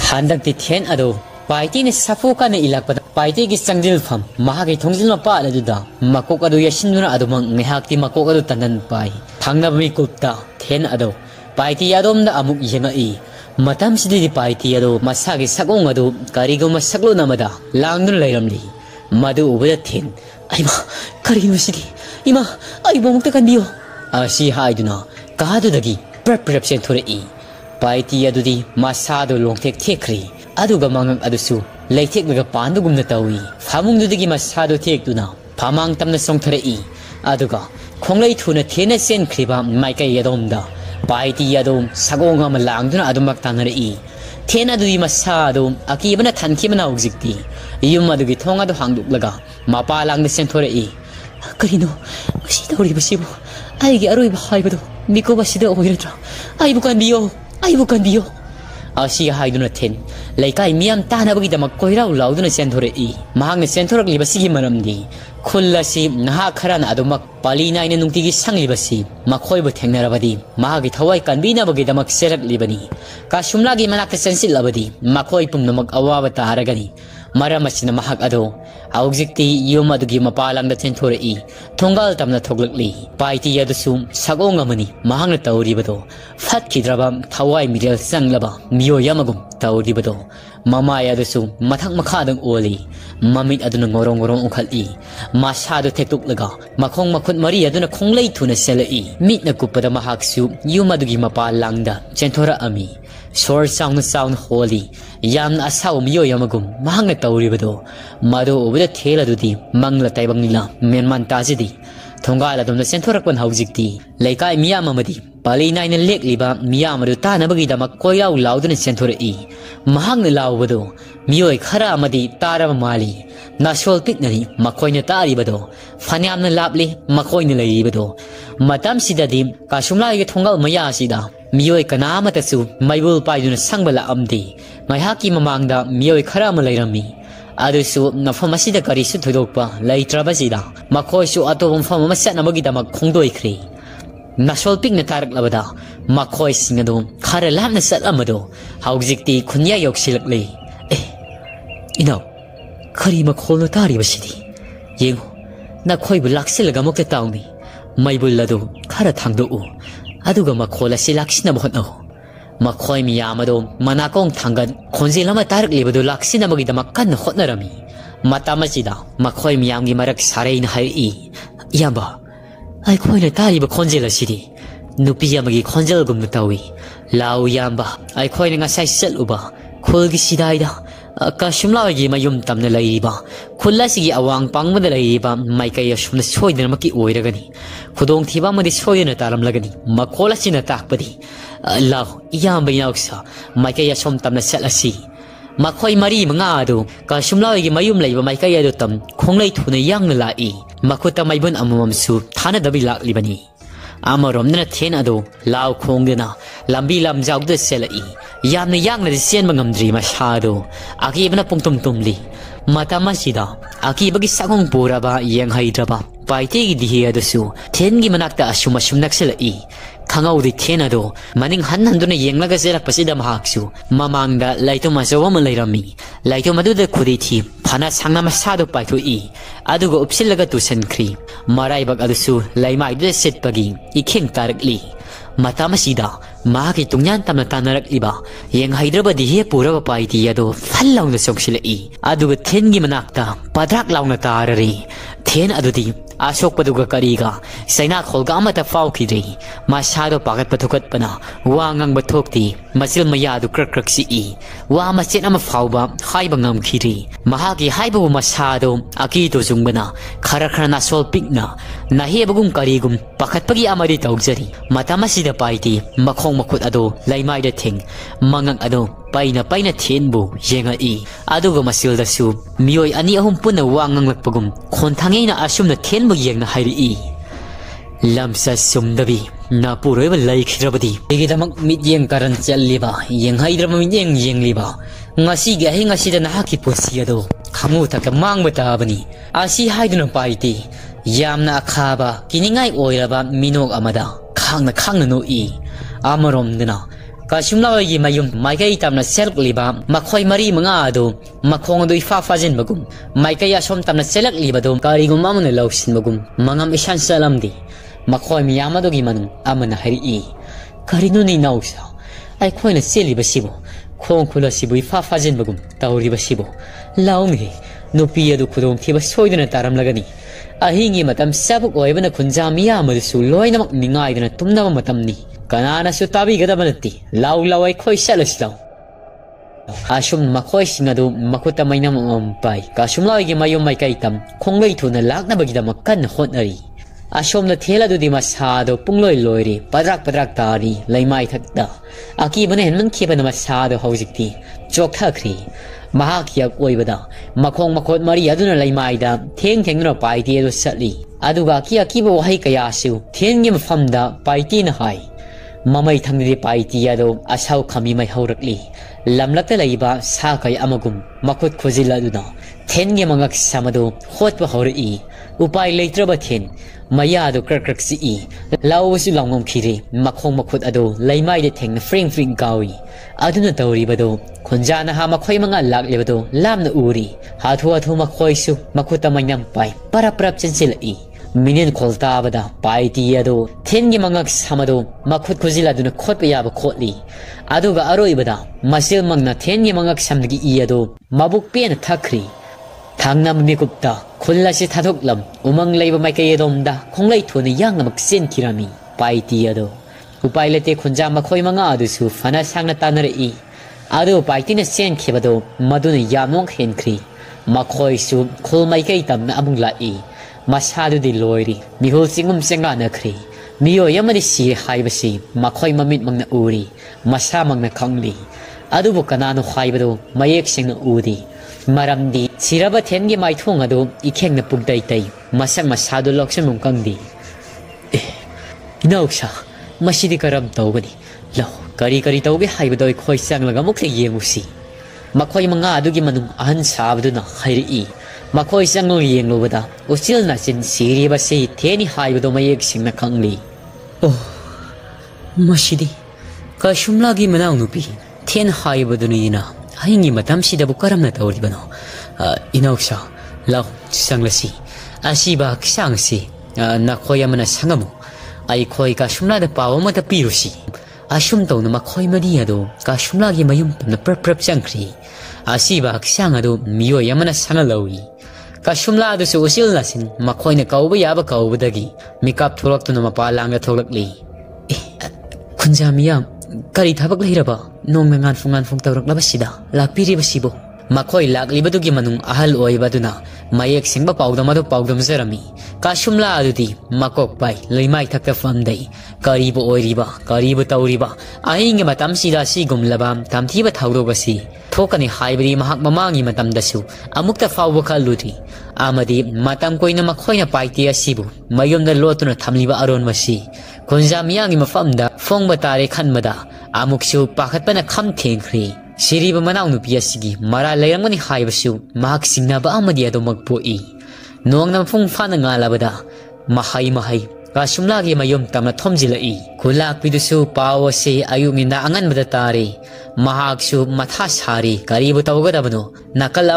Handak ti ten ado paiti ni safu ka na ilak pada paiti ki sangjil pham mahagi thongjil ma pa la juda makok adu yasinduna adu mang ngehak ti makok adu tanan pai thangna mi kupta ten ado paiti adom da amuk yenga I matam sidi di paiti ado masagi sagong adu karigo masaglo namada langdun lairamli madu ubada ten aima karino sidi ima ai bomukta kandiyo asi haiduna kahadu dagi prep sen thore I paiti adudi masado longtek thekri aduga mangak adusu leitek naga pandugumna tawi famungdudagi masado thekduna phamang tamna songthare I aduga khonglei thuna thena sen khriba maikai yadomda paiti yadom sagonga malangduna adumak tanare I thena dudi masado akibana thankhibana ujikti yum adugi thonga do hangduklaga mapa langna sen thore I karino masi dawri basibo aigi aroi bhaibado miko basida oiratra aibu kandiyo asi haiduna ten laikai miam tanabagi damak koirau lauduna senthore I mahangna senthorek libasigi maramdi khullasi naha kharana adumak palina ina nungtigi sanglibasi makhoibu thengnarabadi mahagi thawai kanbina bagi damak serak libani kasumlagi manakta sensil labadi makhoi pumnamak awaba taragani maramasina mahak ado aujikti yum adugi mapalangda senthore I thongal tamna thoglakli paiti yadusu sagong amani mahangna tauribado fatkidraba thawai mirel sanglaba miyo yamagum tauribado mama yadusu mathak makhadang oli mamit aduna ngorong ukhali masado thektuklaga makhong makhut mari aduna khonglei thuna selai mitna kupada mahaksu yum adugi mapalangda senthora ami sor sound holy yamna asaw miyo yamagum mahangna tauribado mado ubada thela dudi mangla taibangila menman tajidi thongala domna senthorapon haujikti laikai miyam amadi palina ina lekliba miyam adu tanabagi damak koyau lauduna senthora I mahangna laubado miyoi khara amadi taraba mali nasol piknani makoina taribado phanyamna lapli makoina leibado matam sidadi kasumla ge thongal maya sida miyoi kanamata su maibul paiduna sangbala amdi maihaki mamangda miyoi khara ma leirami adusu nafamasida karisu thodokpa leitrabasida makoisu atobum famama satnamagi damak khongdoikhri nasol pikna tarak labada makoi singado khara lamna satamado haujikti khunya yoksilakle ino khari makholno tari basidi yengo nakhoi bu laksilga mokta tawni maibul ladu khara thangdo aduga makhola silaksina bhotno makhoi miyamado manakong thangan khonjilama tarak lebado laksina magi damak kan hotnarami matamasida makhoi miyamgi marak sarein hai yamba ai khoina tari ba khonjela sidi nupi yamagi khonjel gumna tawi lau yamba ai khoina ngasai seluba khulgi sidaida kasumlagi mayum tamna laiba khullasi awang pangmada laiba maikai asumna soidana maki oiragani khudong thiba madi soidana taram lagani makhola sina takpadi law yamba yauksa maikai asum tamna selasi makhoi mari manga adu kasumlagi mayum laiba maikai adu tam khonglei thuna yangna lai makuta maibun amamsu thana dabi laklibani amarom na then ado law khongdena lambi lamjaugda selai yamna yangna sen mangamdri masado akibna pungtum tumli matamasida akibagi sagong puraba yang haidraba paite gi dihi adasu then gi manakta asuma sumnakselai khangau di then ado maning hanhanduna yenglaga selak pasida mahaksu mamangda laito masawa malairami laito maduda khudi thi phana sangna masado paithu adugo upsilaga tusankri marai bag adasu laimai de setpagi ikheng tarakli matamasida mahaki tungyan tamna tanarak liba yeng haidraba dihe puraba paiti yado fallauna soksilai aduga thengi manakta padrak launa tarari then adudi asok paduga kariga saina kholga amata faukidri masado pagat pathukat pana wangang bathokti masil mayadu krak si wa maset ama fauba haiba ngam khiri mahaki haibu masado akito jungbana khara na sol pikna nahe bagum karigum pakatpagi amari tawjari matamasida paiti makhong makut ado laimai da thing mangang ado paina thenbu yenga aduga masil da su mioi ani ahum puna wangang lakpagum khonthangeina asumna thenbu yengna hairi lamsa sumdabi na puroiba laikhrabadi egidamak mityeng karan challiba yeng haidrama mityeng yengliba ngasi ga he ngasi da nahaki posi ado khamu taka mangba tabani asi haiduna paiti yamna akhaba kiningai oiraba minok amada khangna no amarom dina ka shumla gi mayum maikai tamna selk liba makhoi mari manga adu makhong adu ifa fajin bagum maikai asom tamna selak liba do kari gum amune lausin bagum mangam isan salam di makhoi miyama do gi manung amana hari i kari no ni nausa ai khoi na seli ba sibo khong khula sibo ifa fajin bagum tawri ba sibo laung he nupi adu khudom thiba soiduna taram lagani ahingi matam sabuk oibana khunja miya amadu su loina mak ningai dana tumna matam ni kanana su tabi gada banati law lawai khoi salas law ashum makhoi singadu makuta mainam pai kasum law gi mayum mai kaitam khonglei thuna lakna bagida makkan honari ashom na thela du di masa do pungloi loiri padrak padrak tari laimai thakda aki bane henman khibana masa do hojikti chokha khri mahakya oibada makhong makhot mari aduna laimaida theng thengna paiti adu satli aduga ki bo hai kaya su thengi mafamda paiti na hai mamai thangri paiti ado asau khami mai haurakli lamlakta laiba sa kai amagum makhot khojila aduna thengi mangak samado hotba hauri upai leitraba then maya ado krak si i lawsu langom khiri makhong makhot ado laimai de thengna fring gawi aduna tawri bado khunjana ha makhoi manga lakle bado lamna uri hathu makhoi su makhuta mainam pai parap chensil i minin kholta bada pai ti ado thengi mangak samado makhut khujila duna khot ya ba khotli aduga aroi bada masil mangna thengi mangak samgi i ado mabuk pen thakri thangnam mikupta khullasi thadoklam umang leiba maikai domda khonglei thuni yang mak sen kirami pai ti ado upai lete khunja makhoi manga adu su fana sangna tanare i adu pai tin sen khibado maduna yamong hen khri makhoi su khul maikai tamna amung la i masadu di loiri mihul singum senga na khri miyo yamani si haibasi makhoi mamit mangna uri masa mangna khangli adu bu kananu haibado mayek singna udi maramdi siraba thengi maithong adu ikhengna pugdai tai masak masadu lokse mungkangdi inauksa masidi karam tawgani law kari tawge haibado khoi sanglaga mukle yengusi makhoi manga adugi manung ahan sabduna hairi makhoi sanglo yenglobada usil na sin siriba se theni haibado mayek singna khangli oh masidi ka shumla gi manau nupi then haibado ni na haingi matam sida bu karamna tawribano inauksa law sanglasi asiba ksangsi nakhoi amana sangamu ai khoi ka shumla da pawa mata pirusi ashum tawna makhoi mari ado ka shumla gi mayum na prap changkri asiba ksang ado miyo yamana sangalawi ka shumla ado su usil nasin makhoi na kauba yaba kaubadagi mikap tholak tuna mapa langa tholakli khunja miyam kari thabak leiraba nong ngan fung tawrak labasida lakpiri basibo makhoi laklibadugi manung ahal oibaduna mayek singba pawdam zarami ka shumla adudi makok pai leimai thakta famdai karibu oiriba karibu tawriba ahinge matam sida si gumlabam tamthiba thawrobasi thokani haibri mahak mamangi matam dasu amukta fawba khaludi amadi matam koina makhoina paiti asibu mayumda lotuna thamliba aron masi khunja miyangi mafamda fongba tare khanmada amuksu pakhatpana kham thengkhri siriba manau nupi asigi mara leirangmani haibasu mahak singnaba amadi ado magpoi nongnam fung fana ngalabada mahai ka shumlagi mayum tamna thomjilai khulak pidusu pawase ayumina angan bada tare mahaksu matha sari karibu tawgadabano nakal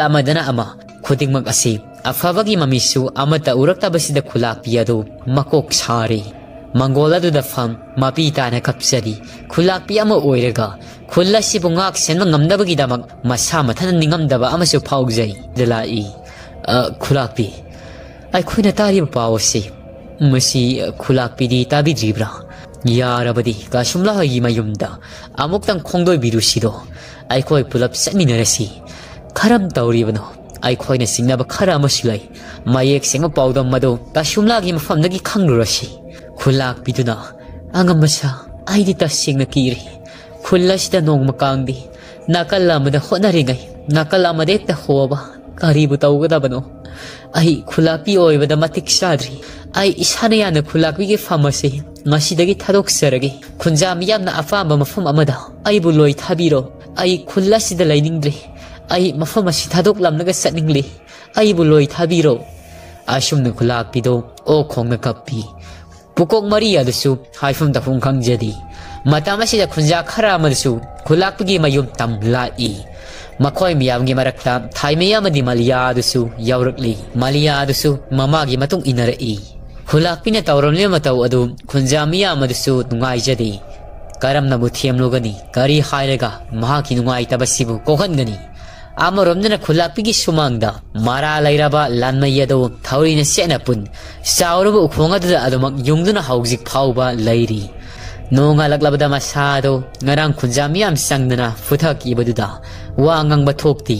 amadana ama khudingmak asi afabagi mamisu amata urakta basida khulak piyado makok sari mangola du da fam mapi tana kapsari khulak pi ama oiraga khulasi bungak senma ngamdabagi damak masa mathana ningamdaba amasu phaugjai dalai khulak pi ai khoina tari pawase masi khulak pi di tabi dribra yarabadi ka shumla hagi mayumda amuktang khongdoi birusido ai khoi pulap saminarasi kharam tawribano ai khoina singnaba khara amasulai mayek senga pawdam mado ta shumla gi mafamnagi khangrurasi khulak piduna angamasa aidi ta singna kiri khullasida nongma kangdi nakalla mada honarigai nakalla made ta hoba karibu tawgadabano ai khulakpi oibada matik sadri ai isana yana khulakpi ge famase ngasidagi thadok saragi khunjam yamna afamba mafam amada ai buloi thabiro ai khullasida lainingdre ai mafam asi thadok lamnaga satningli ai buloi thabiro ashumna khulakpi do o khongna kappi pukok mari adusu haifum tafung khangjadi matam asida khunja khara amadasu khulakpagi mayum tam lai makhoi miyamgi marakta thaimaya amadi malia adusu yaurakli malia adusu mamagi matung inarai khulakpina tawramle matau adu khunja miya amadusu nungaijadi karamna bu thiamlogani kari hairaga mahaki nungai tabasibu kohangani amoromna khulakpigi sumangda mara lairaba lanmayado thaurina sena pun saurubu ukhongada adumak yungduna haujik phauba lairi nonga laklabada masado ngarang khunjamiyam sangdana futhak ibaduda wa angangba thokti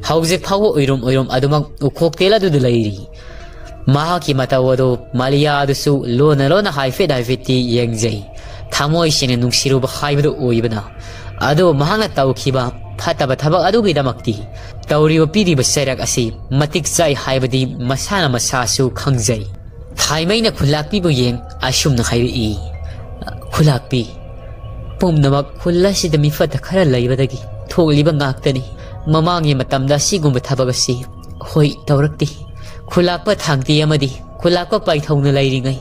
haujik phawo oirom adumak ukhoktela du lairi mahaki matawado malia adusu lona haifeti yengjai thamoi sine nungsiruba haibadu oibana ado mahanga tawkiba fataba thabak adugi damakti tawriba piriba serak asi matik jai haibadi masana masasu khangjai thaimaina khulakpi bu yeng asumna hairi khulakpi pumnamak khullasi mi fata khara laibadagi tholiba ngaktani mamangi matamda sigumba thabagasi hoi tawrakti khulakpa thangti amadi khulakpa paithongna lairingai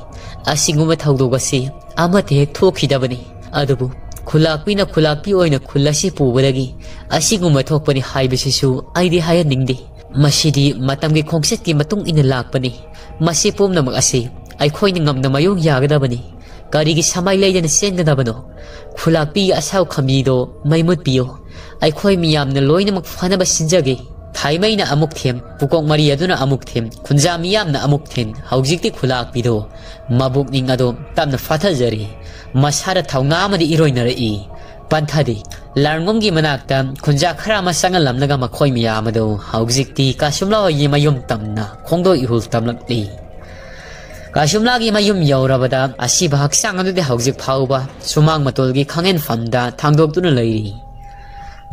asigumba thawdogasi amate thokhidabani adubu khulakpi oina khulasi pubadagi asigumba thokpani haibasisu aidi hayaningdi masidi matamgi khongsetki matung ina lakpani masi pumnamak asi aikhoini ngamna mayong yagadabani karigi samai leidana sengadabano khulakpi asau khamido maimut piyo aikhoi miyamna loinamak fanaba sinjage thaimaina amuk them pukok mari aduna amuk them khunja miyamna amuk them haujikti khulakpido mabuk ning ado tamna fathajari masara thauna amadi iroinari panthadi larngomgi manakta khunja khara ma sangalamnaga makhoi miyamado haujikti kasumla yimayum tamna khongdo ihul tamlakli kasumlagi mayum yaurabada asiba haksang adu de haujik phauba sumang matolgi khangen famda thangdoktuna leiri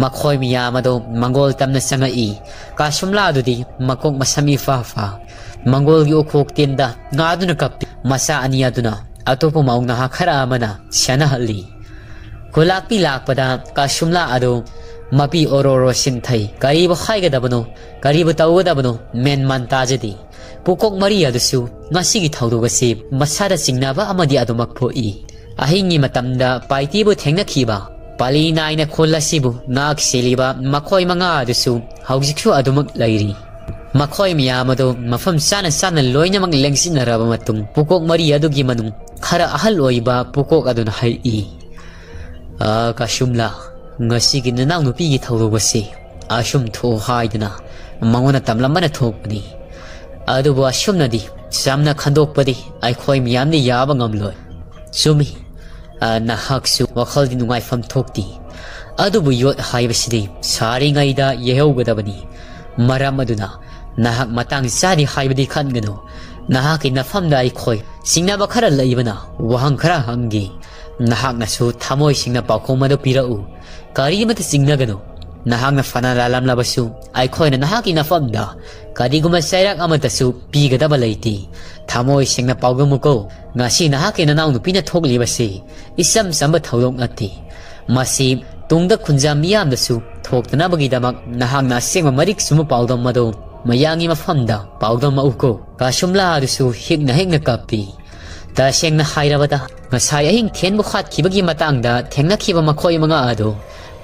makhoi miyamado mangol tamna sangai kasumla adudi makok masami fa mangol gi okhok tenda ngaduna kapti masa aniaduna atopo maungna khara amana siana halli khulakpi lakpada kasumla ado mapi ororo sinthai kariba khaigadabano kariba tawgadabano men man tajadi pukok mari adusu ngasigi thawdogasi masada singnaba amadi adumak phoi ahingi matamda paitibu thengna khiba pali naina khollasibu nak seliba makhoi manga adusu haujiksu adumak lairi makhoi miyamado mafam sana loinamak lengsinaraba matung pukok mari adugi manung khara ahal oiba pukok aduna hai kasumla ngasigi nanang nupi gi thawdogasi asum tho haidna mangona tamlambana thokni adubu asumnadi samna khandokpadi aikhoi miyamni yaba ngamloi sumi nahaksu wakhaldi nungai fam thokti adubu yot haibasidi saringaida yehaugadabani maram aduna nahak matang sadi haibadi khangano nahak inafamda aikhoi singnaba khara laibana wahang khara hangi nahak nasu thamoi singna pakhomado pirau karimata singnagano nahak na fana lalam labasu aikhoi na nahak inafamda kariguma sairak amatasu pigadaba laiti thamoi singna pawgamuko ngasi nahak ina naung nupina thoklibasi isam samba thawdok ati masi tungda khunja miyamdasu thoktanabagi damak nahak na sengma marik sumu pawdam mado mayangi mafamda pawdam mauko kasumla adusu higna kapti ta sengna hairabada ngasai ahing thienbu khatkibagi matangda thengna khiba makhoi manga ado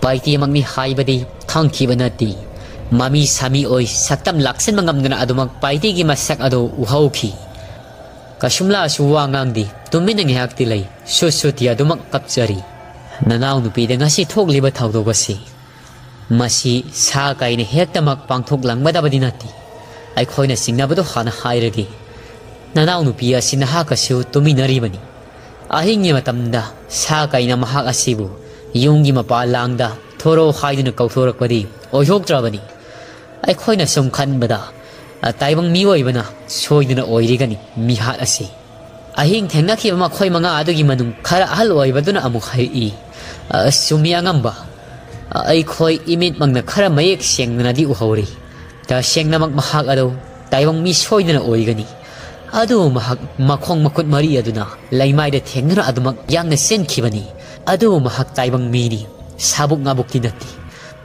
paiti magni haibadi thangkibanati mami sami oi saktam laksen mangamdana adumak paiti gi masak ado uhauki kasumla suwangangdi tumina ngihakti lei susuti adumak kapchari nanaw nupi de ngasi thokliba thawdogasi masi sa kaine hektamak pangthok langbadabadi nati aikhoina singnabado hana hairagi nanaw nupi asina hakasu tuminari bani ahingi matamda sa kaina mahak asibu yungi mapa langda thoro haiduna kauthorapadi oihoktrabani aikhoina sum khanbada taibang miwoibana soiduna oirigani mihat asi ahing thengna khiba makhoi manga adugi manung khara ahal oibaduna amuk hai sumi angamba aikhoi imit mangna khara mayek sengna di uhori ta sengna mak mahak ado taibang mi soiduna oigani adu mahak makhong makut mari aduna laimai de thengna adumak yangna sen khibani adu mahak taibang mini sabuk ngabuk tinati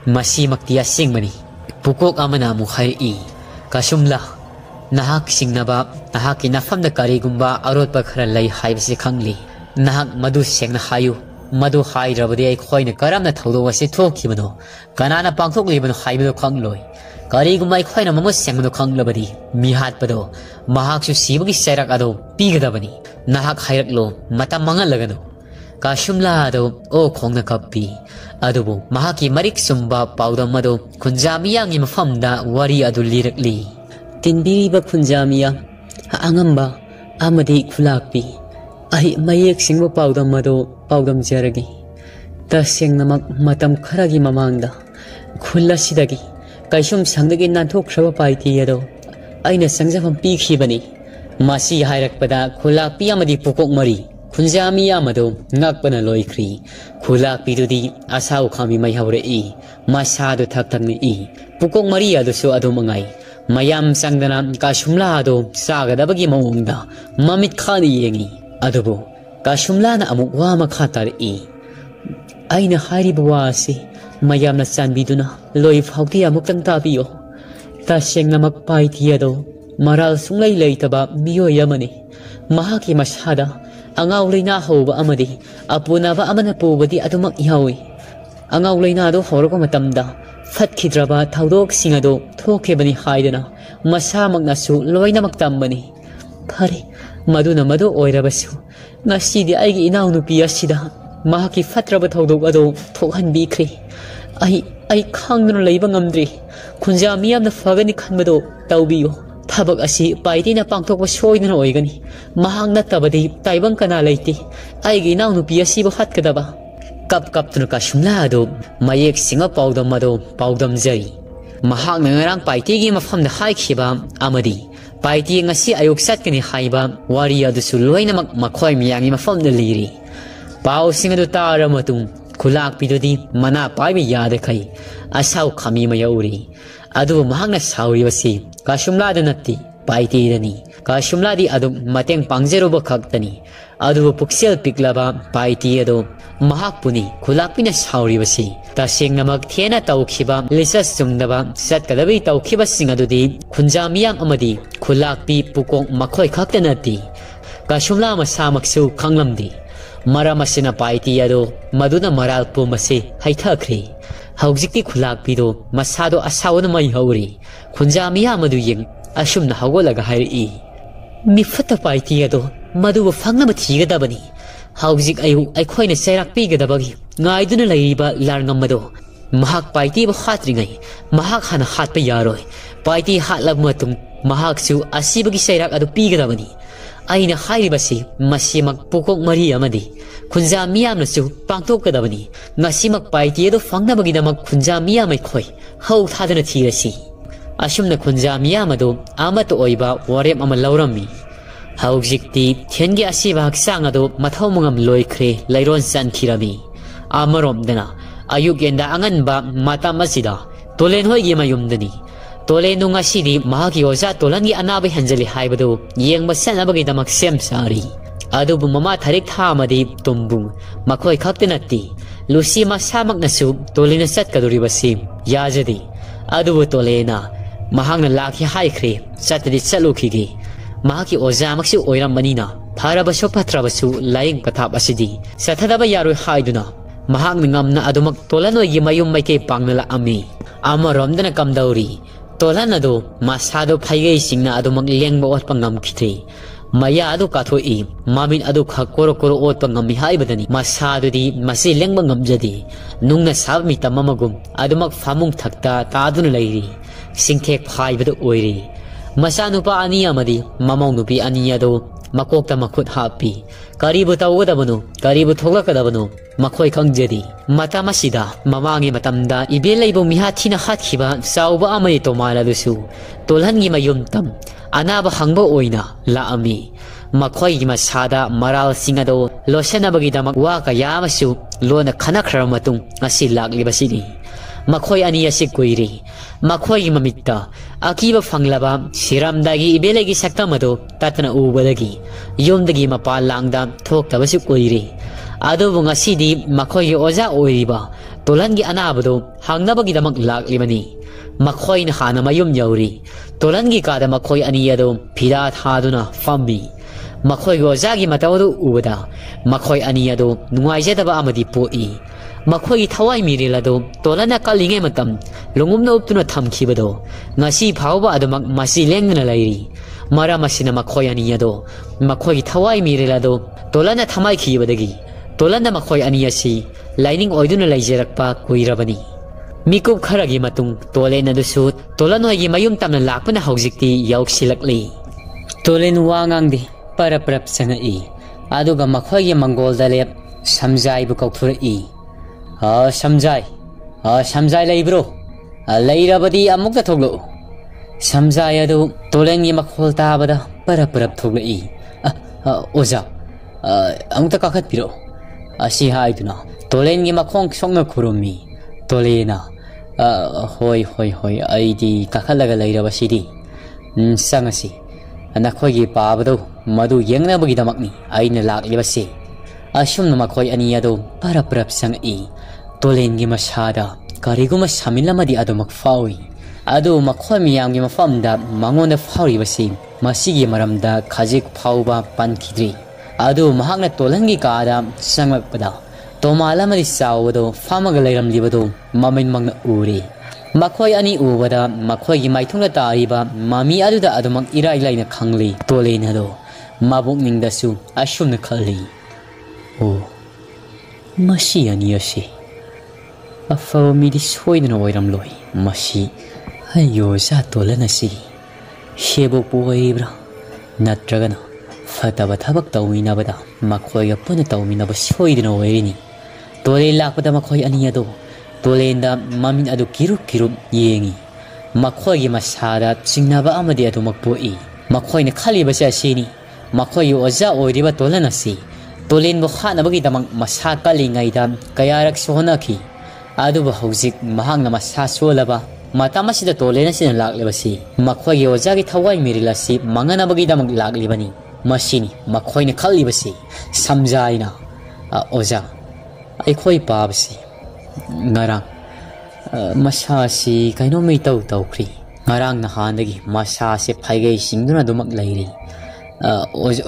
masi maktia singmani pukok amana mu hai kasumla nahak singnaba nahak inafamda karigumba arot pa khara lai haibasi khangli nahak madu sengna hayu madu hairabadi ai khoina karamna thodo wase thokibano kanana pangthok libano haibado khangloi karigumai khoina mamus sengno khanglabadi mihat pado mahaksu sibagi sairak ado pigadabani nahak hairaklo mata mangalagano kashumla ado o khongna kappi adubu mahaki marik sumba paudamado kunjamiyang imafamda wari adu lirakli tinbiriba kunjamiya angamba amadi khulakpi ai mayek singba paudamado paudam jaragi taseng namak matam kharagi mamangda khullasidagi kaisum sangdagi nanthokhraba paiti ado aina sangjafam pikhibani masi hairakpada khulakpi amadi pukok mari kunjamiya mado ngakpana loikri khulakpi dudi asau khami mai haure i masadu thak thakni i pukok mari adu so adu mangai mayam sangdana kashumla ado sagadabagi mawongda mamit khani yengi adubo kashumla na amuk wa makha tar i aina hariba wasi mayamna chanbiduna loi phauti amuk tang tabiyo ta sengna mak pai thiado maral sunglai leitaba miyoi amani mahaki masada angaw leina hoba amadi apunaba amana pubadi adumak yawi angaw leina do horoko matamda fatkidraba thaudok singado thokebani haidana masamak nasu loina maktambani phari maduna madu oirabasu ngasidi aigi inaw nupi asida mahaki fatraba thaudok ado thokhan bikri ai khangduna leiba ngamdri khunja miyamna fagani khanbado tawbiyo thabak asi paidina pangthokba soidana oigani mahang natabadi taibang kana leiti aigi inaw nupi asiba hatkadaba kap tuna kashumla ado mayek singa paudam jari mahak ngarang paiti gi mafamda haikhiba amadi paiti ngasi ayuk satkani haiba wari adu suloina makhoi miyangi mafamda liri pau singa du tara matung khulak pidodi mana paiba yada khai asau khami ma yauri adu mahakna sauri wasi kashumla da natti paiti dani kashumla di adu mateng pangjeroba khaktani adu puksel piklaba paiti ado mahakpuni khulakpina sauri wasi taseng namak thena tawkhiba lisas sumdaba satkadabi tawkhiba singadudi khunjamiyang amadi khulakpi pukong makhoi khaktanati kashumla masamaksu khanglamdi maramasina paiti ado maduna maral pumase haithakri haujikti khulakpi do masado asawna mai hauri khunjamiya madu yeng asumna hawolaga hairi mifata paiti ado madu fangnama thigadabani haujik ayu aikhoina sairak pigadabagi ngaiduna laiba larngamado mahak paiti ba khatringai mahak hana khatpa yaroi paiti hatlab matung mahak su asibagi sairak adu pigadabani aina hairibasi masimak pukok mari amadi khunja miyamna su pangtokadabani ngasimak paiti adu fangnabagi damak khunja miyamai khoi hau thadana thirasi asumna khunja miyamado amato oiba warem ama laurammi haujikti thengi asiba haksang ado mathau mungam loikre lairon san khirami amaromdana ayugenda anganba matamasida tolen hoigi mayumdani tolen ngasidi mahaki oja tolangi anabe hanjali haibado yengba sanabagi damak sem sari adubu mama tharik thamadi tumbung makhoi khaktenati lusi masamak nasu tolina satkaduri basim yajadi adubu tolena mahangna lakhi haikre satri chalukhigi mahaki oja maksi oiram manina tharabasu patrabasu laing pathap asidi sathadaba yaroi haiduna mahak ngamna adumak tolanoi gi mayum maike pangnala ami amaromdana kamdauri tolanado masado phaigei singna adumak lengba otpangam khitri maya adu kathoi mamin adu khakoro koro otpangami haibadani masadudi masi lengba ngamjadi nungna sabmi tamamagum adumak famung thakta taduna lairi singthek phaibadu oiri masanupa ani amadi mamau nupi ani ado makokta makhut hapi karibu tawgadabanu karibu thoglakadabanu makhoi khangjadi matamasida mamangi matamda ibelaibo mihathina hatkhiba sauba amai tomala dusu tolhangi mayumtam anaba hangbo oina laami makhoi gi masada maral singado losanabagi damak wa ka yamasu lona khanakhra matung ngasi laklibasidi makhoi ani asi koiri makhoi mamitta akiba fanglaba siramdagi ibelegi saktamado tatna ubadagi yomdagi mapa langda thoktabasu koiri adu bungasidi makhoi oja oiriba tolangi anabado hangnabagi damak laklibani makhoi na hana mayum yauri tolangi kada makhoi ani ado phira thaduna fambi makhoi go jagi matau du ubada makhoi ani ado nuai daba amadi poi makhoi gi thawai mirila do tolana kalinge matam lungum na uptuna thamkhibado ngasi phawba adumak masi lengna lairi mara masina makhoi ani ado makhoi gi thawai mirila do tolana thamai khibadagi tolana makhoi ani asi lining oiduna laijerakpa kuirabani mikub kharagi matung tolen adusu tolanoi gi mayum tamna lakpana haujikti yauksilakli tolen wangang di para prap sanga i aduga makhoi gi mangol dalep samjai bu kauthura i samjai leibro leirabadi amuk ta thoglo samjai adu tolen gi makhol tabada para prap thogla i oja amuk ta kakhat piro asi haiduna tolen gi makhong songna khurumi tolena hoi aidi kakhalaga leirabasidi sangasi nakhoi gi pabado madu yengna bagi damakni aina laklibasi asumna makhoi ani ado para prap sang i tolen gi masada kariguma samilamadi adumak fawi adu makhoi miyam gi mafamda mangonda fawi basi masigi maramda khajik phawba pankhidri adu mahakna tolen gi kada sangmakpada tomala mari sawado famaga leiram libado mamin mangna uri makhoi ani ubada makhoi gi maithungla tariba mami aduda adumak irai laina khangli tolen hado mabuk ningdasu asumna khalli o masi ani ase afaw midi soidna oiram loi masi ayo sa tolen asi shebo poibra natragana fataba thabak tawina bada makhoi ga puna tawina ba soidna oirini tole lakpada makhoi ani ado tolenda mamin adu kiru yengi makhoi gi masada chingnaba amadi adu makpoi makhoi ne khali basa sini makhoi oja oiriba tolan asi tolen bo khana bagi damang masa kalingai dam kayarak sohna ki adu ba hojik mahang na masa solaba matamasida tolen asi laklebasi makhoi gi oja gi thawai mirilasi mangana bagi damang laklibani masini makhoi ne khali basi samjaina oja aikhoi pabsi ngarang masa si kaino mi tau khri ngarang na handagi masa se phaigai singduna dumak lairi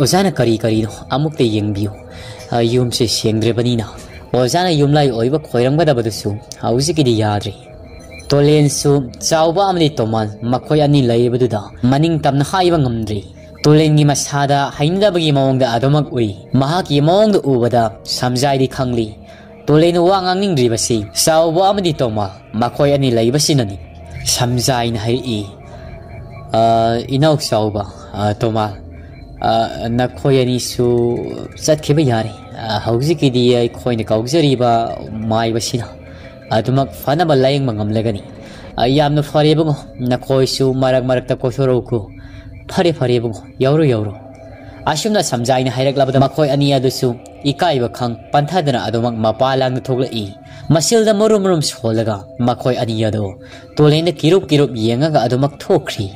ozana kari no amuk te yengbiu yum se sengdre banina ozana yumlai oiba khoirang bada badusu hausi kidi yadri tolen su chawba amni toman makhoi ani laibaduda maning tamna haiba ngamdri tolen gi masada hainda bagi mawongda adomak ui mahaki mawongda ubada samjai di khangli tolen wangang ningri basi sawba amni toma makhoi ani laibasinani samjai na hai i inauk sawba toma nakhoi ani su chatkhiba yare hauji di ai khoina kaujari ba mai basina adumak fana ba layeng mangamlegani yamna fare bungo nakhoi su marak ta koshoro ku fare bungo yauro asumna samjaina hairak labada makhoi ani adusu ikai ba khang panthadana adumak mapalang na thogla i masilda murum solaga makhoi ani ado tolena kirup yenga ga adumak thokri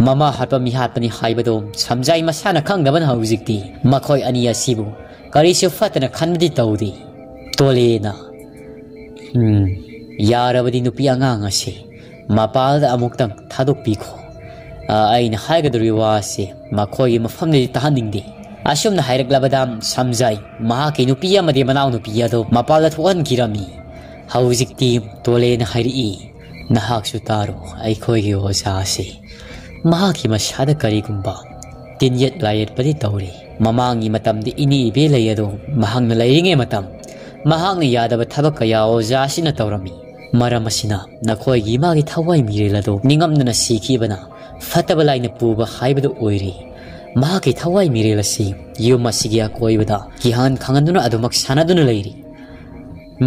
mama hatpa mi hatpani haibado samjai masana khangdaban haujikti makhoi ani asibu karisu fatana khanbidi tawdi tolena yarabadi nupi angang ase mapalda amuktang thadok pikho aina haigadri wase makhoi mafamni tahaningdi asumna hairak labadam samjai mahaki nupi amadi manaw nupi ado mapalda thuan kirami haujikti tolena hairi nahak sutaro aikhoi gi osa ase mahaki masada karigumba tinyet layet padi tawri mamangi matamdi ini ibe layado mahangna layinge matam mahangna yadaba thabak kaya oja sina tawrami maramasina nakhoi gi magi thawai mirelado ningamna sikhibana fataba laina puba haibadu oiri mahaki thawai mirelasi yumasigya koibada gihan khanganduna adumak sanaduna lairi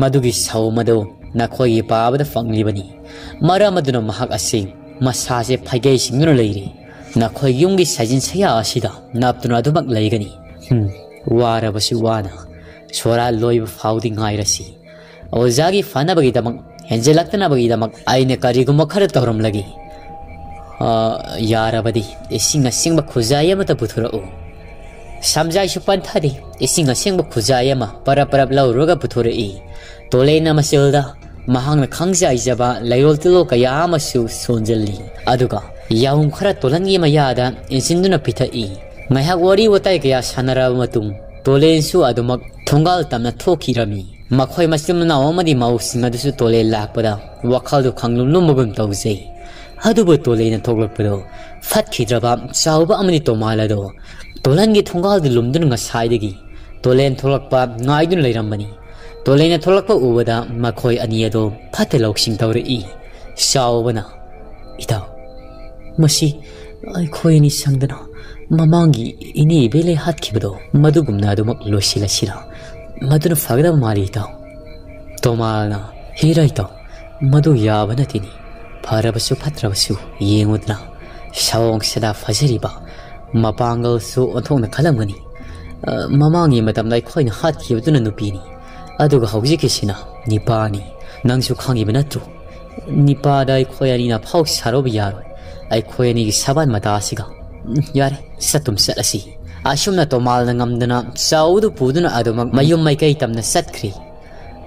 madugi sawmado nakhoi gi pabada fanglibani maramaduna mahak ase masase phaigai singduna lairi nakhoi yumgi sajin saya asida naptuna adumak laigani warabasi wana sora loiba faudi ngairasi ozagi fana bagi damak henjelaktana bagi damak aina kariguma khara tawram lagi yarabadi isinga singba khujaya mata puthura o samjai supan thadi isinga singba khujaya ma parap lauroga puthura i tolena masilda mahangna khangja ijaba lairol tilo kaya amasu sonjalli aduga yaum khara tolangi mayada insinduna pitha i ngaiha wari watai kaya sanara matung tolen su adumak thongal tamna thokirami makhoi masim na omadi mau singa dusu tole lakpada wakhal du khanglum lumugum tawjei adubu tole na thoglakpado fat khidraba chauba amani tomala do tolan gi thongal du lumdun nga saidagi tolen tholakpa ngaidun leiramani tolen na tholakpa ubada makhoi ani ado phate loksing tawre i chaubana ita masi ai khoi ni sangdana mamangi ini bele hat khibado madugumna adumak losila sira maduna fagda mali ta tomana hirai ta madu yabana tini pharabasu phatrabasu yengudna shawong sada fajariba mapangal su onthongna khalamgani mamangi matam dai khoina hat khibduna nupini aduga hawjikisina nipani nangsu khangibana tu nipa dai khoyani na phau sarob yaro ai khoyani gi saban madasiga yare satum salasi ashumna tomal na ngamdana saudu puduna adumak mayum mai kai tamna satkhri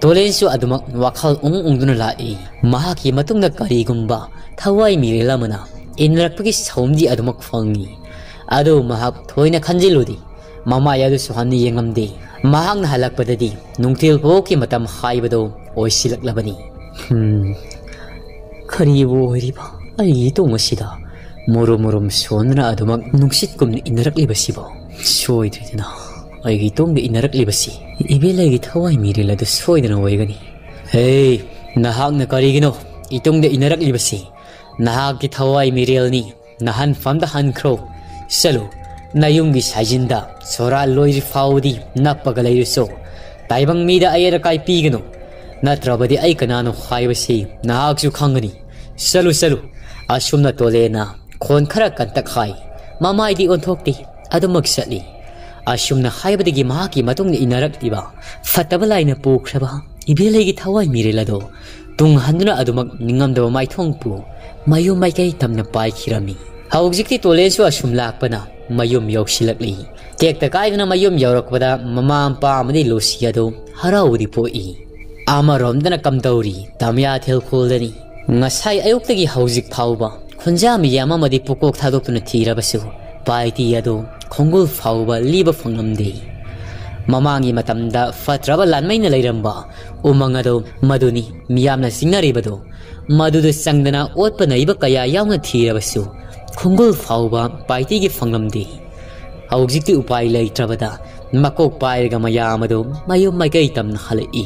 tolensu adumak wakhal ungduna lai mahaki matungna kari gumba thawai mirelamana inrakpagi saumdi adumak fangi adu mahak thoina khanjiludi mama yadu suhanni yengamde mahang halakpadadi nungtil boki matam haibado oisilaklabani kharibu horiba ai to masida morom sonra adumak nungsit kumni inarakliba soidrina aigi tongde inarakliba ibelagi thawai mirela du soidana waigani hey nahak na karigino itongde inarakliba nahak ki thawai mirelni nahan famda hankro salo nayumgi sajinda sora loiri faudi napagalairuso taibang mida ayera kai pigano natrabadi ai kanano khaibasi nahak su khangani salo asumna tolena khon khara kantak khai mamai di onthokti adumak sali asumna haibadigi mahaki matungni inaraktiba fatabalaina pukhraba ibelegi thawai mirelado tung handuna adumak ningamdaba maithongpu mayum mai kai tamna pai khirami haujikti tolensu asum lakpana mayum yoksilakli tekta kaiduna mayum yorakpada mama ampa amadi losiado haraudi poi amaromdana kamdauri tamya thel kholdani ngasai ayuktagi haujik phauba khunja miyama madi pukok thadokuna thirabasu paiti ado khongul phauba liba fangamde mamangi matamda fatraba lanmaina leiramba umangado maduni miyamna singaribado madudu sangdana otpa naiba kaya yauna thirabasu khongul phauba paiti gi fangamde haujikti upai leitrabada makok pairga mayamado mayum maikai tamna halai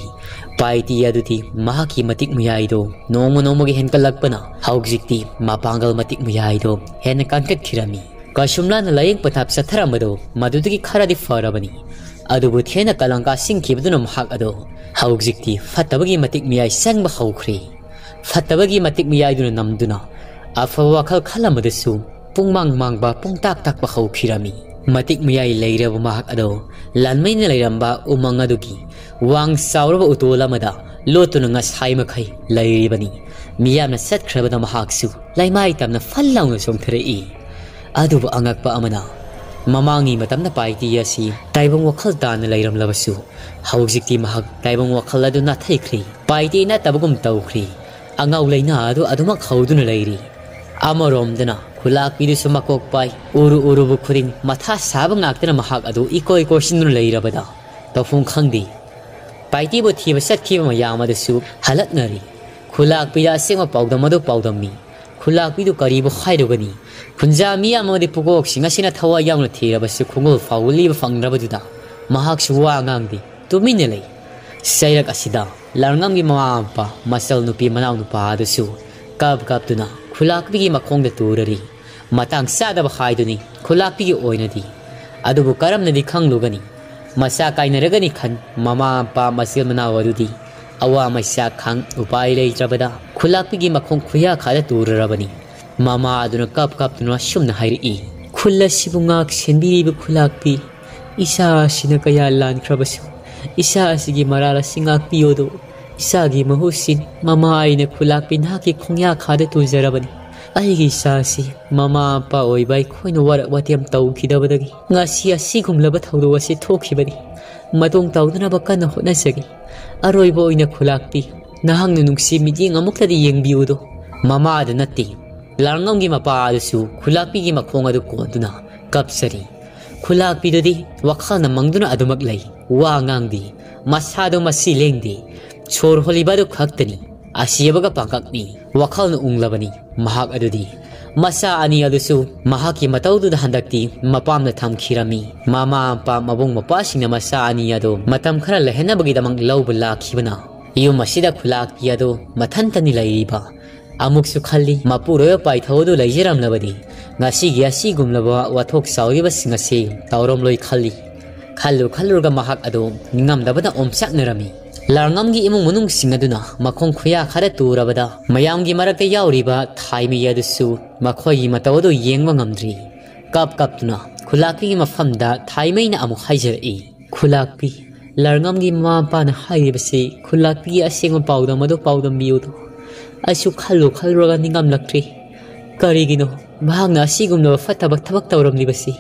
paiti aduti mahaki matik muyaido nomo gi henkalakpana haujikti mapangal matik muyaido hen kankat khirami kasumla na layeng pathap satharamado madugi kharadi farabani adubu thena kalangka singkhibduna mahak ado haujikti fatabagi matik miyai sangba haukhri fatabagi matik miyaiduna namduna afawa khal khalamadasu pungmang mangba pungtak takba haukhirami matik miyai leiraba mahak ado lanmaina leiramba umang adugi wang sauraba utola mada lotuna ngasai makhai leiribani miyamna satkhrebada mahaksu laimai tamna fallaung somthrei adubu angakpa amana mamangi matamna paiti asi taibang wakhal tan leiram labasu haujikti mahak taibang wakhal adu na thaikri paiti na tabugum tawkhri angau leina adu adumak khauduna leiri amoromdana khulak pidu sumakok pai uru bu khuring matha sabang aktana mahak adu ikoi kosinun leirabada tafung khangdi paiti bo thiba sakhiba mayama dasu halatnari khulak pida sengma paudamadu paudammi khulak pidu karibu khairugani khunja miya amadi pugok singasina thawa yamna thirabasu khungul fauli ba fangrabaduda mahak suwa ngangdi tuminele sairak asida larngamgi mama masal nupi manaw nupa dasu kap tuna khulak bigi makhongda turari matang sadaba khaiduni khulak bigi oinadi adubu karamnadi khanglugani masa kainaragani khan mama pa masil manaw adudi awa maisa khang upai leitrabada khulak bigi makhong khuya khada turarabani mama aduna kap tuna shumna hairi khulla sibungak senbiribu khulak pi isa sina kaya lan khrabasu isa sigi marala singak piyodo isa gi mahusin mama aina khulak pi naki khongya khada tuzarabani aigi sasi mama pa oibai khoina warak watiam tau khidabadagi ngasi asigumlaba thawdo wasi thokhibani matong tawduna bakana hona sagi aroibo ina khulak pi nahang nungsi mijing amuktadi yengbiudo mama adanati larngamgi mapa adusu khulak pi gi makhonga du koduna kapsari khulakpidudi wakhana mangduna adumak lay wa ngangdi masado masilengdi chor holibadu khaktani asiyabaga pangkakni wakhalna unglabani mahak adudi masa ani adusu mahaki mataudu handakti mapamna thamkhirami mama pa mabung mapasingna masa ani ado matam khara lehna bagi damang lawba lakhibana iyum masida khulakpi ado mathantani layriba amuksu khalli mapuroyo paithaudu laijiramlabadi ngasi gyasi gumlaba wathok sauriba singase tawromloi khallu ga mahak ado ningamdabada omsaknerami larngamgi imung munung singaduna makong khuya khara turabada mayamgi marakta yauriba thaimi yadusu makhoyi matawdo yengwa ngamdri kaptuna khulakpi mafamda thaimaina amu haijar'i khulakpi larngamgi mapa na haibase khulakpi asengwa pawda madu pawda miyudu asu khallu ga ningam lakri karigino bahangna asigumna fatabak thabak tawramlibasi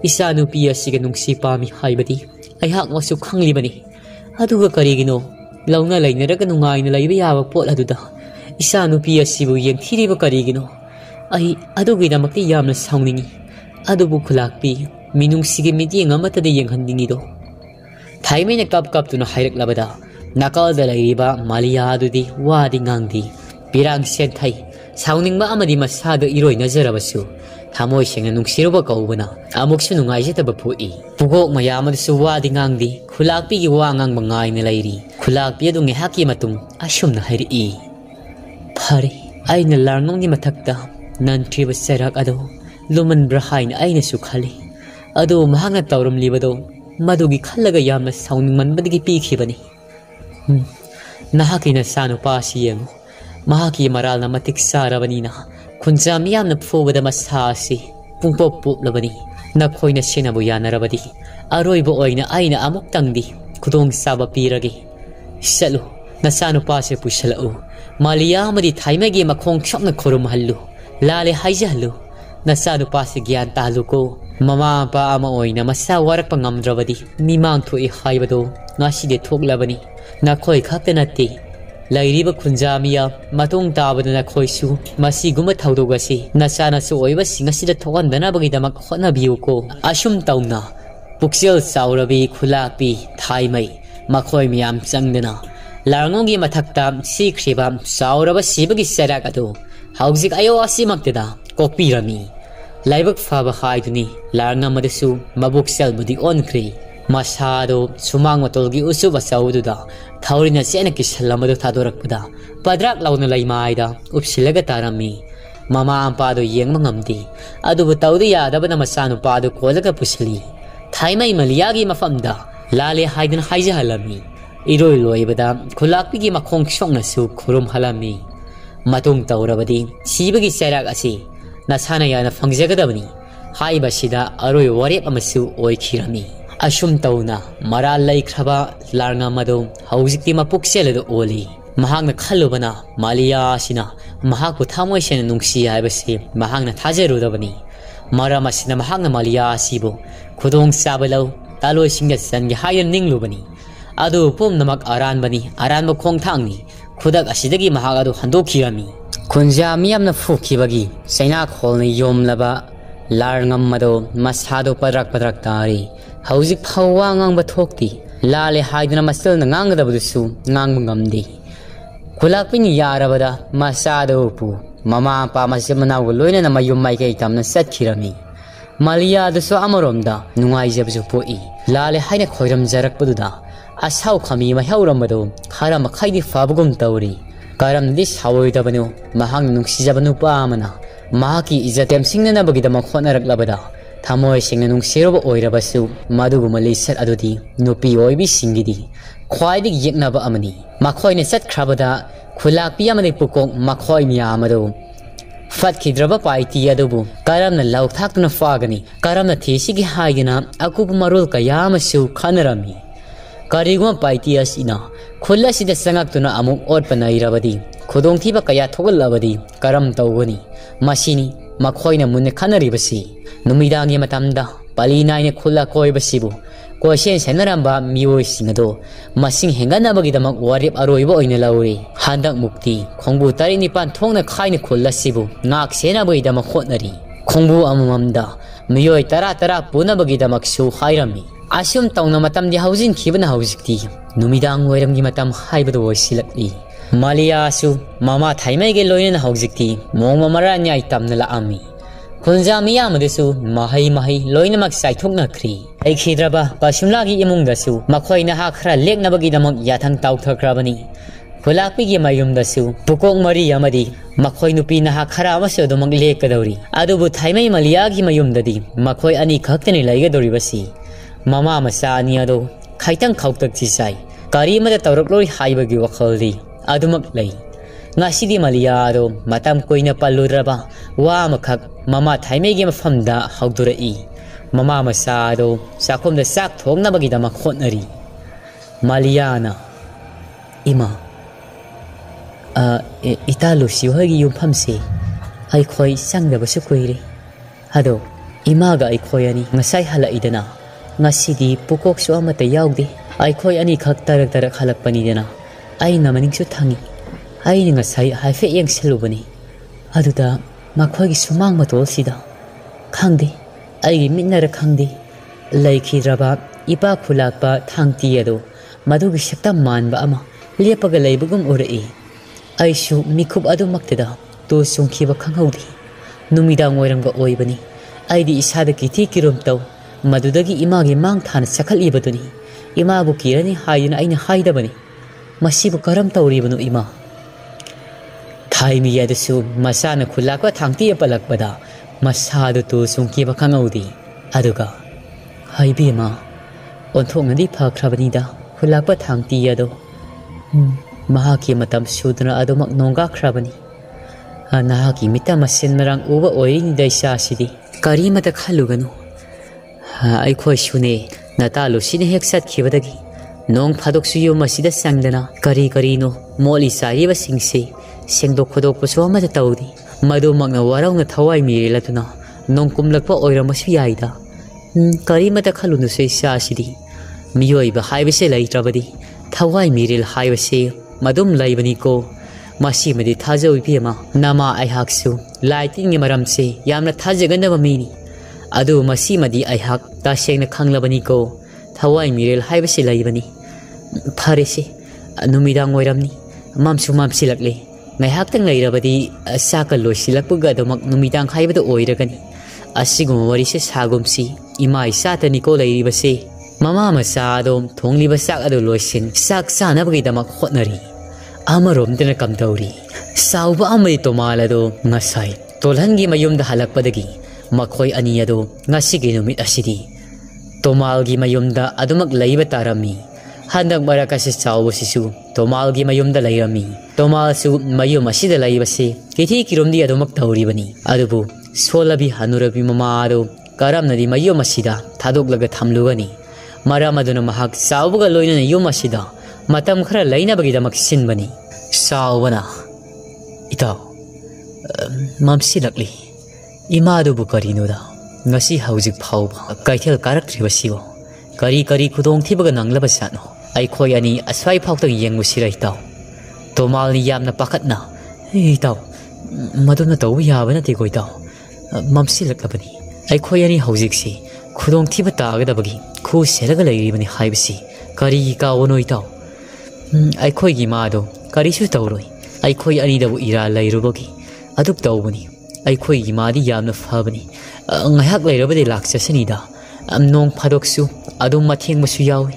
isanu pi asiga nungsi pami haibadi aihak wasu khanglibani aduga karigino launa lainaraga nungaina laiba yaba pot aduda isanu pi asibu yengthiriba karigino ai adugidamakti yamna saungningi adubu khulakpi minungsige mityeng amatade yenghandingido thaimaina kaptuna hairak nakalda laiba malia adudi wadi ngangdi pirang senthai sauningba amadi masada iroi nazarabasu thamoi sengna nungsiroba kaubana amuksu nungaijataba phui pugok mayamadu wadi ngangdi khulakpi gi wangang bangaina lairi khulakpi adu ngehaki matung asumna hairi phare aina larnongni mathakta nantriba serak ado luman brahain aina su khali adu mahangna tawram libado madugi khallaga yamna sauning manbadigi pikhibani nahakina sanu pasi yengu mahaki maralna matik sarabanina khunja miyamna phobada masasi pungpop puplabani nakhoina senabu yanarabadi aroibo oina aina amuk tangdi khudong saba piragi salu nasanu pase pusalau malia amadi thaimagi makhong chokna khorum hallu lale haijalu nasanu pase gyan taluko mama pa ama oina masa warak pangamdrabadi mimang thoi haibado ngasi de thoklabani nakhoi khaktanati lairiba khunjamiya matung tabadana khoisu masiguma thaudogasi nasana su oiba singasida thogandana bagidamak hotnabiuko asum tauna puksel saurabi khulakpi thaimai makhoi miyam changdana larngongi mathakta sikhriba sauraba sibagi sarak adu hauzik ayo asimakteda kokpirami laibak faba haiduni larngamadasu mabuksel budi onkri masado sumang matolgi usuba saududa thaurina sena kisalamadu thadorakpada padrak launa laimaida upsilaga tarami mama ampado yengma ngamdi adubu tawdi yadabana masanu padu kolaga pusli thaimai maliyagi mafamda lale haidan haija halami iroi loibada khulakpigi makhong songnasu khurum halami matung tawrabadi sibagi serak asi nasana yana phangjagadabani haibasida aroi warep amasu oikhirami asum tauna maral laikhraba larnga madu haujikti mapukseladu oli mahangna khalubana malia sina mahakpu thamoi sena nungsi haibasi mahangna thajarudabani maramasina mahangna malia sibu khudong sabalau taloi singga sangi hayan ninglubani adu pumnamak aranba khongthangni khudak asidagi mahagadu handokhirami khunja miyamna phukibagi saina kholni yomlaba larngam madu masado padrak tari hauzik phawa ngang bathokti lale haidna masal na ngang da busu ngang ngamdi khulakpini yarabada masado pu mama pa masimana loina na mayum mai kai tamna sathirami malia daso amoromda nungai jabju poi lale haina khoiram jarak pududa asau khami ma hauramado khara ma khaidi fabugum tawri karam dis hawoida banu mahang nungsi jabanu pa amana mahaki izatem singna bagida ma khonarak labada thamoi singna nungsiroba oirabasu maduguma leisat adudi nupi oibi singidi khwaidi yeknaba amani makhoine sat khrabada khulakpi amani pukok makhoi miya amado fat khidraba paiti adubu karamna lauthakna fagani karamna thesigi haigina akup marul kayamasu khanarami kariguma paiti asina khulasida sangaktuna amuk otpanairabadi khudong thiba kaya thogalabadi karam tawgani masini makhoina munne khanaribasi numidangi matamda palinaine khula koibasibu koisen senaramba mioi singado masing henganabagidamag warip aroiba oina lauri handak mukti khongbu tarini pan thongna khaine khulasibu ngak sena boidama khotnari khongbu amamamda मियोय तरा पुनबगिदमकसु हाइरमी असुम तौना मतमदि हौजिन खिबना हौजिकति नुमिदांग वैरमगी मतम हाइबदो ओइसिलक्ली मालियासु मामा थाइमैगे लोइना हौजिकति मोंग मरा न्याय तमना लाआमी खुलजा मियामदसु महै लोइनमक साइथोकनख्री ऐखिद्रबा पसुमलागी इमुंगदसु मखोइना हाखरा लेखनबगिदमक याथंग ताउथख्राबनी खुलाकपिगी मयुमदसु पुकोक मरी अमदी मखोइ नुपी नहा खरा अमसु अदुमक लेकदौरी अदुबु थाइमै मलियागी मयुमददी मखोइ अनी खक्तनि लैगदौरिबसी ममा मसा अनि अदो खैतंग खौतक्ची साइ करीमदा तौरक्लोइ हाइबगी वखलदी अदुमक लै ngasi malia ado matam koina paludraba wa makhak mama thaimegi mafamda haudurai mama masa ado sakom da sak thongna bagi da makhonari maliana ima italu sihogi yumphamse ai khoi sangda basu koire ado ima ga ai khoi ani ngasai hala idana ngasi di pukok so amata yaugde ai khoi ani khak tarak halakpani dena ai namaning su thangi ai ngasai haife yang selubani aduda makhogi sumang matol sida khangde ai gi minnara khangde laikhidraba ipa khulakpa thangti ado madugi shakta manba ama lepaga leibugum urai ai shu mikhup adu makteda to sungkhiba khanghaudi numida ngoirangba oibani ai di isada kithi kirom taw madudagi imagi mang thana sakhalibaduni ima bu kirani hayina aina haidabani masibu karam tawribanu ima थाइमी यदसु मसाना खुलाको थांगती पलकपदा मसादु तो सुंकी बखंगौदी अदुगा हाइबेमा ओंथोंगदी फख्रबनीदा खुलाको थांगती यदो महाकी मतम सुदना अदुमक नोंगा ख्रबनी नाहाकी मिता मसिन मरंग उबा ओइनी दैसा सिदी करीमता खलुगनु आइखोय सुने नतालो सिने हेक सतखिबदगी नोंग फादोक्सु यो मसिदा संगदना करीनो मोली सारीबा सिंगसे सेंदोक खोदोक पसो अमदा तौदी मदु मगना वरौना थवाई मिरेलतुना नोंकुमलकपा ओइरमसु याइदा करीमता खलुनु से सासिदी मियोइबा हाइबसे लैत्रबदी थवाई मिरेल हाइबसे मदुम लैबनी को मसीमदी थाजौइबेमा नमा आइहाकसु लाइटिंग मरमसे यामना थाजगनबा मिनी अदु मसीमदी आइहाक तासेंगना खंगलबनी को थवाई मिरेल हाइबसे लैबनी फारेसे नुमिदांग ओइरमनी मामसु मामसिलकले ngaihaktang lairabadi saka loisilakpuga domak numitang khaibada oiragani asigum warise sagumsi imai satani ko lairibase mama masa dom thongliba sak adu loisin sak sanabagi damak hotnari amarom dena kamdauri sauba amai tomala do ngasai tolhangi mayumda halakpadagi makhoi ani ado ngasigi numit asidi tomalgi mayumda adumak laiba tarami handak barakasi chawbo sisu tomalgi mayumda lairami tomalsu mayum asida laibase kithi kiromdi adumak tauribani adubu solabi hanurabi mamado karamnadi mayum asida thadoglaga thamlugani maramaduna mahak sawbuga loina yum asida matam khara laina bagi damak sinbani sawbana ita mamsi lakli imadu bu karinoda ngasi haujik phauba kaithel karaktribasigo kari khudong thibaga nanglaba sano ai khoi ani aswai phautang yengmusirai taw tomalni yamna pakatna ei taw maduna taw yabana te koi taw mamsilakabani ai khoi ani haujiksi khudong thiba tagadabagi khu selaga lairibani haibasi kari ka onoi taw ai khoi gi mado kari su tawroi ai khoi ani dabu ira lairubagi aduk tawbani ai khoi gi madi yamna fabani ngahak lairabadi laksasani da nong phadoksu adum matheng masu yawi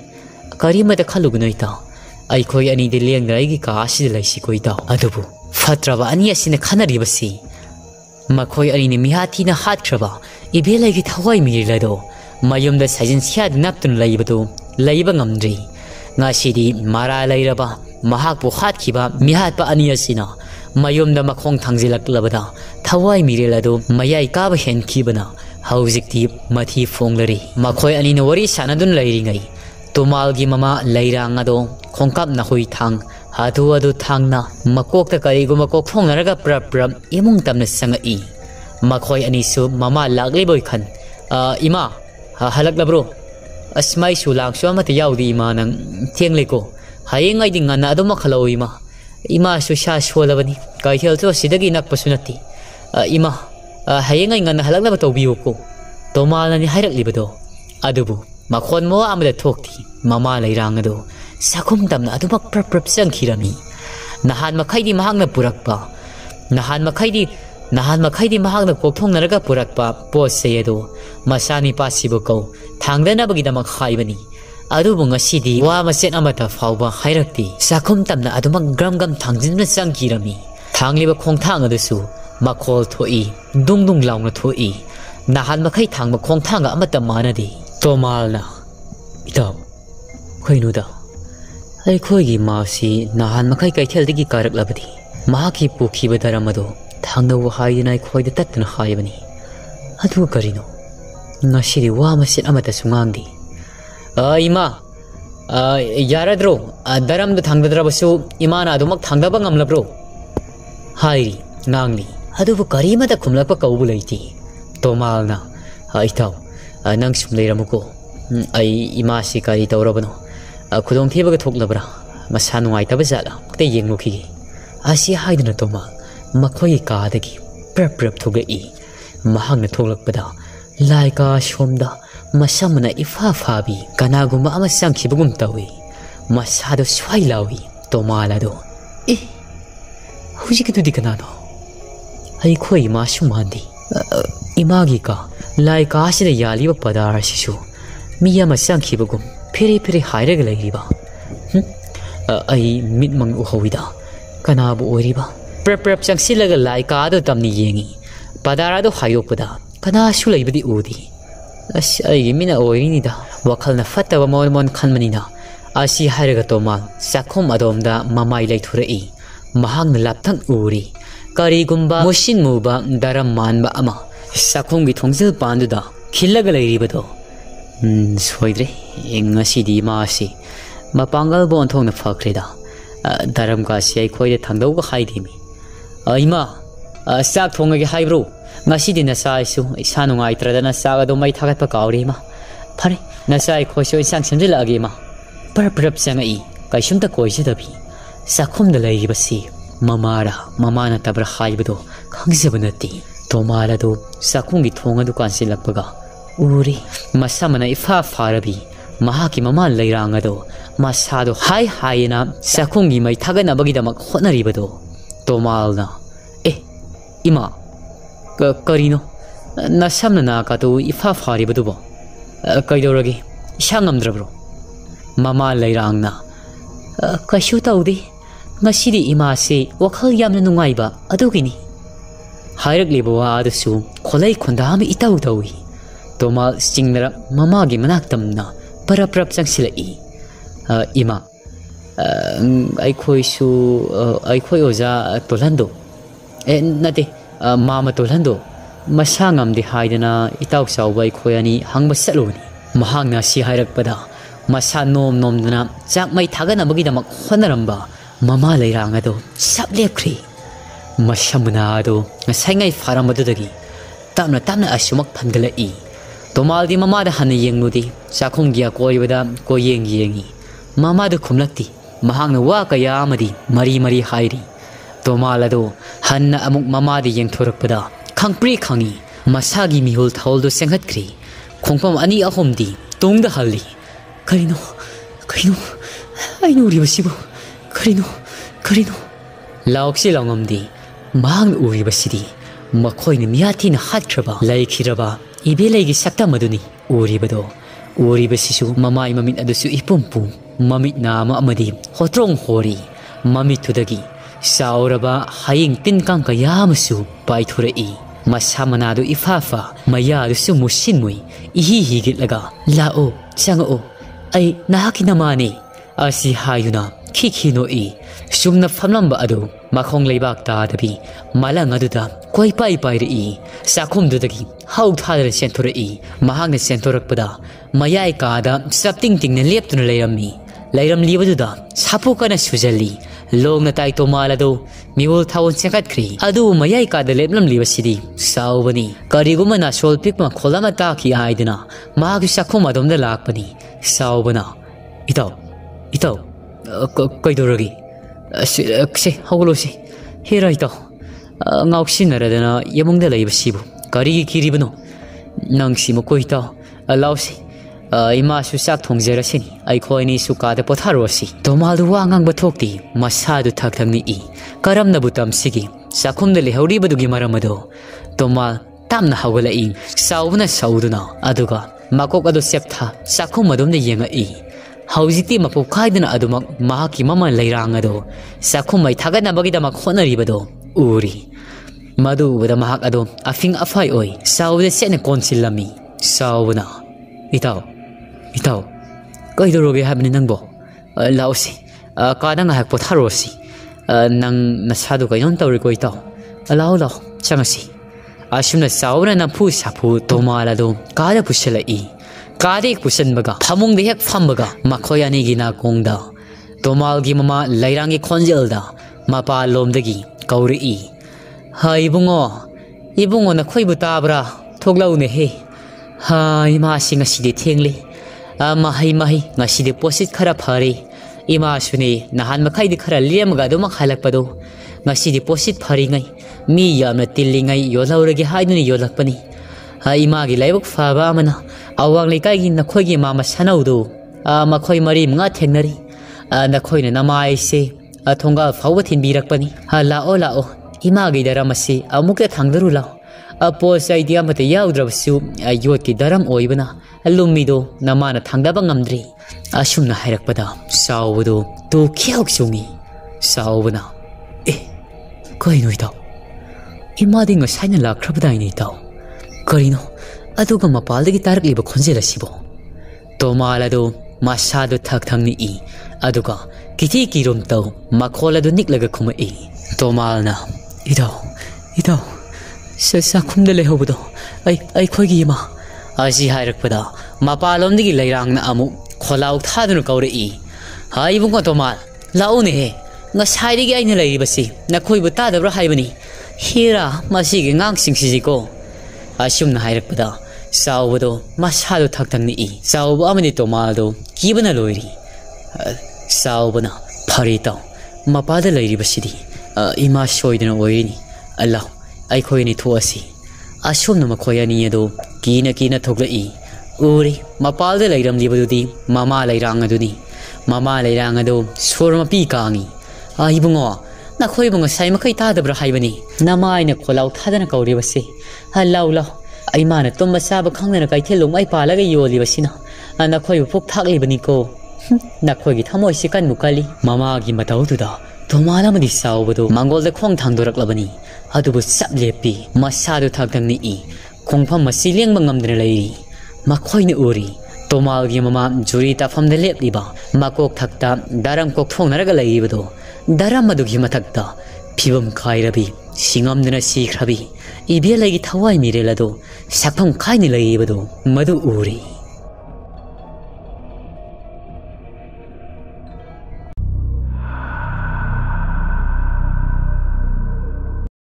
karimata khalugno ita ai khoi ani de leng rai gi ka asi laisi koi ta adubu fatraba ani asina khanari basi makhoi ani ne mihathi na hatraba ibelai gi thawai mirilado mayumda sajin siad naptun laibado laiba ngamdri ngasidi mara lairaba mahakpu khatkiba mihatpa ani asina mayumda makhong thangjilak labada thawai mirilado mayai ka ba hen khibana haujikti mathi fonglari makhoi ani ne wari sanadun lairingai tomalgi mama lairang ado khongkap na hui thang hatu adu thangna makok ta kari gu makok thongnaraga prap imung tamna sanga i makhoi ani su mama lagle boy khan ima halak labro asmai su lang so amata yaudi ima nang thengle ko hayengai ding na adu makhaloi ima su sha sholabani kaithel to sidagi nak pasunati ima hayengai ngana halak laba tobiu ko Tomalani hairak libado. Adubu, makon mo amada thokti, mama lairang ado. Sakum tamna adumak prap sang kirami. Nahan makaidi mahang na purakpa. Nahan makaidi mahang na kokthong naraga purakpa pos sayado. Masani pasibo ko, thangda na bagidamak haibani. Adubu ngasidi wa maset amata fauba hairakti. Sakum tamna adumak gram thangjin na sang kirami. Thangliba khongthang adusu, makol thoi, dung laungna thoi. Nahan makai thang ma khongthang amata manadi. Tomalna. Itaw. Khoinuda. Ay khoigi masi nahan makai keithel digi karak labadi. Mahaki pukhi badaramado. Thangna wa haidinai khoida tatna haibani. Adu karino. Ngasiri wa masit amata sungangdi. Ima. Yaradro. Daram da thangdadrabasu imana adumak thangdaba ngamlabro. Hairi. Ngangli. Adubu karimada kumlakpa kaubu laiti. Tomalna. Itaw. Nang sumlayramuko. Ay imasi kari taurabano. Kudong thibaga thoklabra. Masa nungaitaba zala. Kte yenglukigi. Asi haidana Tomal. Makoyi kaadagi. Prap thogai. Mahangna thoklakpada. Laika shomda. Masamana ifa fabi. Kanaguma ama sangkibagum tawi. Masado swailawi. Tomalado. Hujikidudi kanano. Ay koi masumandi. Imagi ka. Laika asida yaliba padara sisu. Miya masangkibagum. Piri hairaga layriba. Ay mitmang uhawida. Kanabu oriba. Prap sangsilaga laika ado tamni yengi. Padara do hayokpada. Kanasu laybadi udi. Ay mina orinida. Wakal na fataba mon kanmanina. Asi hairaga Tomal. Sakum adomda mamay layturai. Mahang na laptang uri. Karigumba mushin muba daram manba ama. Sakum githongsil panduda. Khilaga layribado. Soidre. Ngasidi maasi. Mapangal bon thong na fakreda. Daram kasi ay khoide thangdaw ka haidimi. Ima. Sak thongagi haibro. Ngasidi nasa isu. Isa nung aitrada na saga do may thagat pa kauri ma. Pare. Nasa ay khoisyo isang samdila agi ma. Parap sanga i. Kaisumta koisi dabi. Sakum da layribasi. Mama na tabra haibado. Kangsabanati. Tomala do. Sakungi thonga do kansilakpaga. Uri. Masamana ifa farabi. Mahaki mama layrangado. Masado hai na sakungi may taganabagidamak honaribado. Tomalna. Ima. Karino. Nasamna na kato ifa faribado bo. Kaidoragi. Shangamdrabro. Mama layrangna. Kashu taudi. Ngasidi ima se wakal yamna nungaiba adugini. Hairak libawa adusu kolay kondami itaw tawi. Tomal stingnara mamagi manaktamna. Parap sang sila i. Ima. Ay koy oza tolando. Nate. Mama tolando. Masangam di haidana itaw sawa ay koyani hang masaloni. Mahang na si hairak pada. Masa nom dana. Sak may taga na magidamak honaramba. Mama layrangado. Sablekri. Masamunado. Ngasay ngay faramadudagi. Tamna asumak pandala i. Tomal di mama da hana yengludi. Sakum giya koybada ko yengi. Mama da kumlakti. Mahang na wa kaya amadi. Mari hairi. Tomalado. Hana amuk mama di yeng thorakpada. Kangpri kangi. Masagi mihul thauldo senghatkri. Kongpam ani ahom di. Tungda halli. Karino. Ay nuribasibo. Karino. Laoksi laungamdi. Mahang uribasidi. Makoy na miyati na hatraba. Laikiraba. Ibelay sakta maduni. Uribado. Uribasisu mamay mamit adusu ipumpu. Mamit na amadi. Hotrong hori. Mamit tudagi. Sauraba haying tinkang kayamasu. Paiturai. Masamanado ifafa. Maya adusu musinmoy. Ihihigit laga. Lao. Sangao. Ay nahakinamani. Asi hayuna. Kikinoi. Sumna famlamba adu. Makong laybak dabi. Malang aduda. Koy pai sakum dudagi. Haug thadara senturai. Mahang na senturakpada. Mayay kada. Sapting na lepto na layram libaduda. Sapo ka na suzali. Long na tayo Tomalado. Miwul tawon sengkatkri. Adu mayay kada leplam libasidi. Saubani. Kariguma na solpik ma kolamataki aydina. Mahagi sakum adom na lakpani. Saubana. Itaw. Kaidoragi. Se hawlosi. Hira itaw. Ngauksinnaradana yamongda laybasibu. Karigi kiribano. Nangsi mo koito alausi ima su sak thongjerasini ai khoini su ka de potharosi tomal du wangang bathokti masa du thakthangni I karam na butam sigi sakhum de lehori badugi maramado tomal tamna hawala I saubna sauduna aduga makok adu septha sakhum adum de yenga I haujiti mapu khaidana adumak mahaki mama leirang ado sakhum mai thagana bagida mak khonari bado uri madu bada mahak ado afing afai oi saude sene konsilami saubna itaw kaidoroge habni nangbo lausi kadang hak potharosi nang nasadu kainon tawri ko itaw lao changasi asumna saubna na phu sapu tomala do kada pusala I kade kusan baga phamung de hek pham baga makhoyani gi na kongda tomal gi mama lairangi khonjelda mapa lomdagi kauri I hai ibungo na khoibu tabra thoglau ne he hai ma singa sidi thengli mahi ngasi de posit khara phari ima suni nahan makhai di khara liamga do mak halakpado ngasi di posit phari ngai mi yamna tillingai yolauragi haiduni yolakpani hai ma gi laibuk phaba amana awang lekai gi nakhoi gi mama sanaudo makhoi mari mga thengnari nakhoi na namai se thonga phawba thinbirakpani lao ima gi daramasi amukta thangdaru lao pos idea mate yaudravsu yot ki daram oibana lumido namana thangdaba ngamdri asumna hairakpada saudo tu khiauk sungi saubana kaino itaw imadi nga saina lakrabdai ni itaw karino aduga mapaldagi tarakliba khonjela sibo tomalado masado thangni I aduga kiti kirom taw makholado niklaga khuma I tomalna itaw sakhumda lehobudo ai khoigi ma asi hairakpada mapalomdigi leirangna amu kholau thadunu kaure I hai bungo tomal laune he nga sairigi aina leiribasi na khoibu tadabra haibani hira masigi ngang singsiji ko asumna hairakpada saubudo masado thakthangni I saubu amani tomaldo kibana loiri saubana pharita mapada leiribasidi ima soidana oirini allah ai khoini thuasi asumna makhoyani ado kina thogla I uri mapal de leiram libadudi mama leirang ado sorma pi kangi ai bungo na khoi bungo sai makai ta dabra haibani namai na kholau thadana kauri base halau ai mana tomba saba khangna kai thelum ai palaga yoli basina ana khoi phok thakli bani ko na khoi gi thamoi sikan mukali mama gi matau tuda tomala madi saubado mangol de khong thangdorak labani adubu sablepi masadu thakdangni I khongpham masi lengba ngamdna leiri makhoine uri tomal gi mama juri ta famde lepliba makok thakta daram kok thongnaraga leibado daram madugi mathakta phibam khairabi singamdna sikhrabi ibelagi thawai mirelado sakpham khaini leibado madu uri